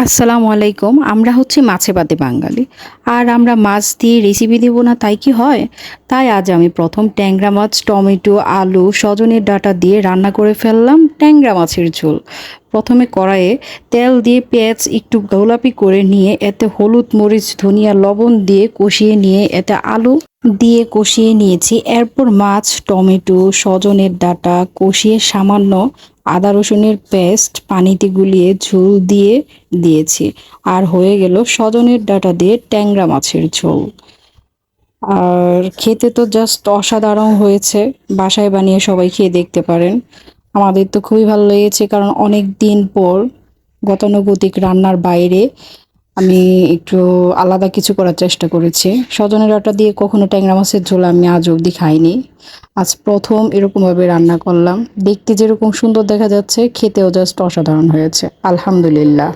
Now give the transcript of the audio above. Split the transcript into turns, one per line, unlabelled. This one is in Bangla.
আসসালামু আলাইকুম। আমরা হচ্ছি মাছে ভাতে বাঙালি। আর আমরা মাছ দিয়ে রেসিপি দিব না তাই কি হয়? তাই আজ আমি ১ম ট্যাংরা মাছ, টমেটো, আলু, সজনের ডাঁটা দিয়ে রান্না করে ফেললাম ট্যাংরা মাছের ঝোল। ১ম এ কড়াইয়ে তেল দিয়ে পেঁয়াজ একটু গোলাপি করে নিয়ে এতে হলুদ, মরিচ, ধনিয়া, লবণ দিয়ে কষিয়ে নিয়ে এতে আলু দিয়ে কষিয়ে নিয়েছি। এরপর মাছ, টমেটো, সজনের ডাঁটা কষিয়ে সামান্য আদা রসুনের পেস্ট পানিতে গুলিয়ে ঝোল দিয়ে দিয়েছি। আর হয়ে গেল সজনের ডাঁটা দিয়ে ট্যাংরা মাছের ঝোল। আর খেতে তো জাস্ট অসাধারণ হয়েছে। বাসায় বানিয়ে সবাই খেয়ে দেখতে পারেন। আমাদের তো খুবই ভালো লেগেছে, কারণ অনেক দিন পর গতানুগতিক রান্নার বাইরে আমি একটু আলাদা কিছু করার চেষ্টা করেছি। সজনের ডাঁটা দিয়ে কখনো ট্যাংরা মাছের ঝোল আমি আজ অবধি খাইনি। আজ ১ম এরকমভাবে রান্না করলাম। দেখতে যেরকম সুন্দর দেখা যাচ্ছে, খেতেও জাস্ট অসাধারণ হয়েছে। আলহামদুলিল্লাহ।